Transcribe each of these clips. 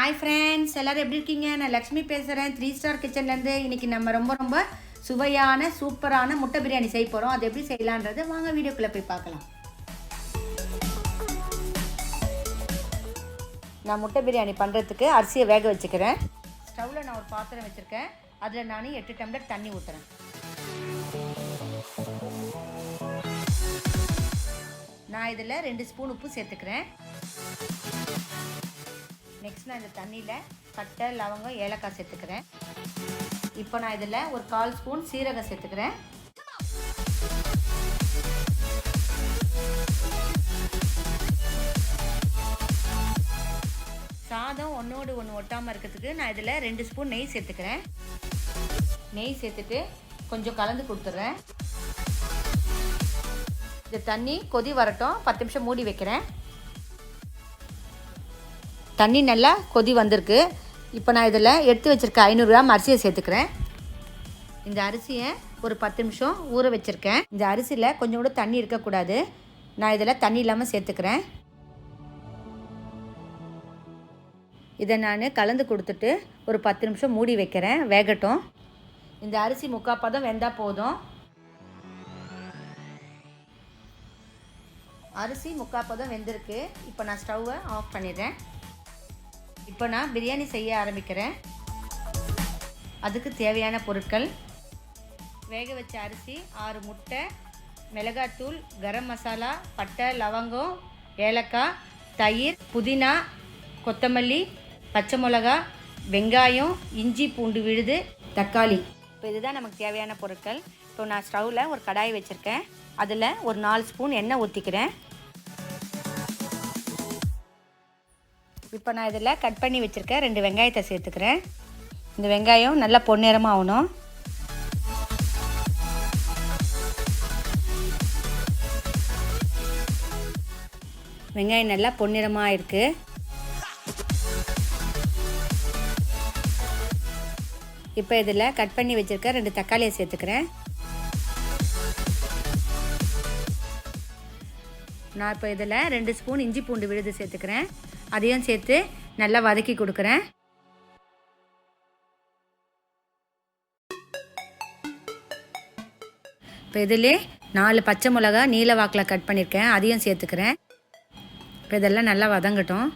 Hi friends, எல்லோரும் எப்படி இருக்கீங்க? நான் லக்ஷ்மி பேசுகிறேன், 3 ஸ்டார் கிச்சன்லேருந்து. இன்றைக்கி நம்ம ரொம்ப சுவையான சூப்பரான முட்டை பிரியாணி செய்ய போகிறோம். அது எப்படி செய்யலான்றது வாங்க வீடியோக்குள்ளே போய் பார்க்கலாம். நான் முட்டை பிரியாணி பண்ணுறதுக்கு அரிசியை வேக வச்சுக்கிறேன். ஸ்டவ்வில் நான் ஒரு பாத்திரம் வச்சுருக்கேன். அதில் நான் 8 டம்ளர் தண்ணி ஊற்றுறேன். நான் இதில் 2 ஸ்பூன் உப்பு சேர்த்துக்கிறேன். நெக்ஸ்ட் நான் இந்த தண்ணியில் பட்டை, லவங்கம், ஏலக்காய் சேர்த்துக்கிறேன். இப்போ நான் இதில் ஒரு 1/4 ஸ்பூன் சீரகம் சேர்த்துக்கிறேன். சாதம் ஒன்றோடு ஒன்று ஒட்டாமல் இருக்கிறதுக்கு நான் இதில் 2 ஸ்பூன் நெய் சேர்த்துக்கிறேன். நெய் சேர்த்துட்டு கொஞ்சம் கலந்து கொடுத்துட்றேன். இந்த தண்ணி கொதி வரட்டும், 10 நிமிஷம் மூடி வைக்கிறேன். தண்ணி நல்லா கொதி வந்திருக்கு. இப்போ நான் இதில் எடுத்து வச்சுருக்க 500 கிராம் அரிசியை சேர்த்துக்கிறேன். இந்த அரிசியை ஒரு 10 நிமிஷம் ஊற வச்சுருக்கேன். இந்த அரிசியில் கொஞ்சம் கூட தண்ணி இருக்கக்கூடாது. நான் இதில் தண்ணி இல்லாமல் சேர்த்துக்கிறேன். இதை நான் கலந்து கொடுத்துட்டு ஒரு 10 நிமிஷம் மூடி வைக்கிறேன், வேகட்டும். இந்த அரிசி 3/4 பதம் வெந்தால் போதும். அரிசி 3/4 பதம் வெந்திருக்கு. இப்போ நான் ஸ்டவ்வை ஆஃப் பண்ணிடுறேன். இப்போ நான் பிரியாணி செய்ய ஆரம்பிக்கிறேன். அதுக்கு தேவையான பொருட்கள்: வேக வச்ச அரிசி, 6 முட்டை, மிளகாத்தூள், கரம் மசாலா, பட்டை, லவங்கம், ஏலக்காய், தயிர், புதினா, கொத்தமல்லி, பச்சை மிளகா, வெங்காயம், இஞ்சி பூண்டு விழுது, தக்காளி. இப்போ இதுதான் நமக்கு தேவையான பொருட்கள். இப்போ நான் ஸ்டவ்வில் ஒரு கடாய் வச்சுருக்கேன். அதில் ஒரு 4 ஸ்பூன் எண்ணெய் ஊற்றிக்கிறேன். இப்போ நான் இதில் கட் பண்ணி வச்சுருக்கேன் 2 வெங்காயத்தை சேர்த்துக்கிறேன். இந்த வெங்காயம் நல்லா பொன்னிறமாக ஆகணும். வெங்காயம் நல்லா பொன்னிறமாக இருக்குது. இப்போ இதில் கட் பண்ணி வச்சுருக்க 2 தக்காளியை சேர்த்துக்கிறேன். நான் இப்போ இதில் 2 ஸ்பூன் இஞ்சி பூண்டு விழுது சேர்த்துக்கிறேன். அதையும் சேர்த்து நல்லா வதக்கி கொடுக்குறேன். இப்போ இதிலே 4 பச்சை மிளகா நீல வாக்கில் கட் பண்ணியிருக்கேன், அதையும் சேர்த்துக்கிறேன். இப்போ இதெல்லாம் நல்லா வதங்கட்டும்.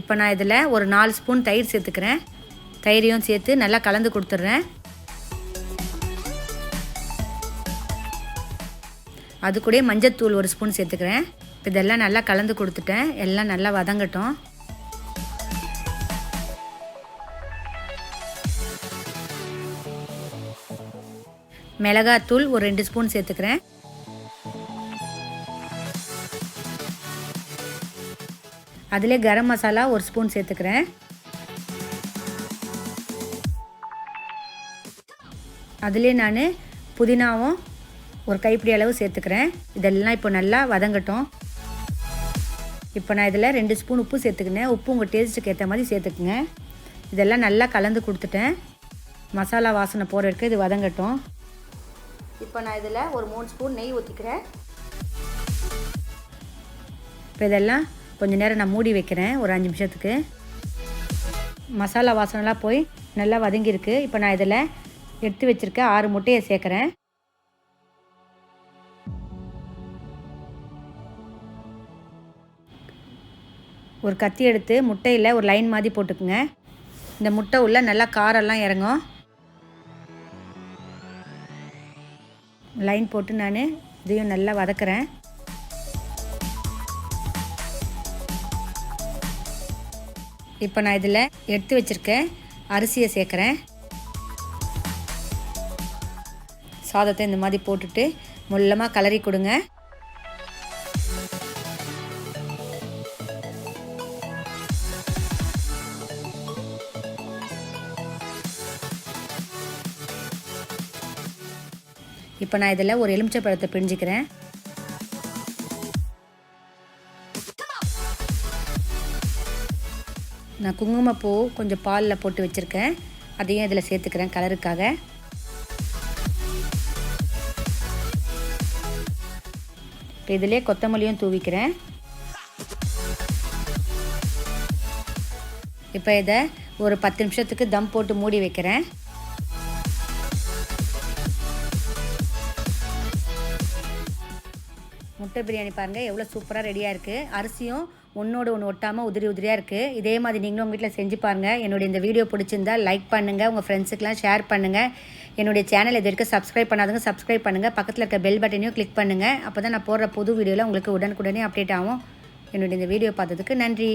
இப்போ நான் இதில் ஒரு 4 ஸ்பூன் தயிர் சேர்த்துக்கிறேன். தயிரையும் சேர்த்து நல்லா கலந்து கொடுத்துட்றேன். அது கூட மஞ்சத்தூள் 1 ஸ்பூன் சேர்த்துக்கிறேன். இதெல்லாம் நல்லா கலந்து கொடுத்துட்டேன். எல்லாம் நல்லா வதங்கட்டும். மிளகாத்தூள் ஒரு 2 ஸ்பூன் சேர்த்துக்கிறேன். அதிலே கரம் மசாலா 1 ஸ்பூன் சேர்த்துக்கிறேன். அதிலே நான் புதினாவும் ஒரு கைப்பிடி அளவு சேர்த்துக்கிறேன். இதெல்லாம் இப்போ நல்லா வதங்கட்டும். இப்போ நான் இதில் 2 ஸ்பூன் உப்பு சேர்த்துக்கினேன். உப்பு உங்கள் டேஸ்ட்டுக்கு ஏற்ற மாதிரி சேர்த்துக்குங்க. இதெல்லாம் நல்லா கலந்து கொடுத்துட்டேன். மசாலா வாசனை போகிற வரைக்கும் இது வதங்கட்டும். இப்போ நான் இதில் ஒரு 3 ஸ்பூன் நெய் ஊற்றிக்கிறேன். இப்போ இதெல்லாம் கொஞ்சம் நேரம் நான் மூடி வைக்கிறேன், ஒரு 5 நிமிஷத்துக்கு. மசாலா வாசனைலாம் போய் நல்லா வதங்கியிருக்கு. இப்போ நான் இதில் எடுத்து வச்சுருக்க 6 முட்டையை சேர்க்குறேன். ஒரு கத்தி எடுத்து முட்டையில் ஒரு லைன் மாதிரி போட்டுக்குங்க. இந்த முட்டை உள்ள நல்லா காரெல்லாம் இறங்கும். லைன் போட்டு நான் இதையும் நல்லா வதக்குறேன். இப்போ நான் இதில் எடுத்து வச்சுருக்கேன் அரிசியை சேர்க்குறேன். சாதத்தை இந்த மாதிரி போட்டுட்டு முள்ளமாக கலரி கொடுங்க. இப்போ நான் இதில் ஒரு எலுமிச்சை பழத்தை பிழிஞ்சிக்கிறேன். நான் குங்குமப்பூ கொஞ்சம் பாலில் போட்டு வச்சுருக்கேன், அதையும் இதில் சேர்த்துக்கிறேன் கலருக்காக. இப்போ இதிலே கொத்தமல்லியும் தூவிக்கிறேன். இப்போ இதை ஒரு 10 நிமிஷத்துக்கு தம் போட்டு மூடி வைக்கிறேன். முட்டை பிரியாணி பாருங்கள் எவ்வளோ சூப்பராக ரெடியாக இருக்குது. அரிசியும் ஒன்றோடு ஒன்று ஒட்டாமல் உதிரி உதிரியாக இருக்குது. இதே மாதிரி நீங்களும் உங்கள் வீட்டில் செஞ்சு பாருங்கள். என்னுடைய இந்த வீடியோ பிடிச்சிருந்தால் லைக் பண்ணுங்கள், உங்கள் ஃப்ரெண்ட்ஸுக்கெலாம் ஷேர் பண்ணுங்கள். என்னுடைய சேனல் இது வரைக்கும் சப்ஸ்கிரைப் பண்ணாதவங்க சப்ஸ்கிரைப் பண்ணுங்கள். பக்கத்தில் இருக்க பெல் பட்டனையும் கிளிக் பண்ணுங்கள். அப்போ தான் நான் போடுற புது வீடியோவில் உங்களுக்கு உடனுக்குடனே அப்டேட் ஆகும். என்னுடைய இந்த வீடியோ பார்த்ததுக்கு நன்றி.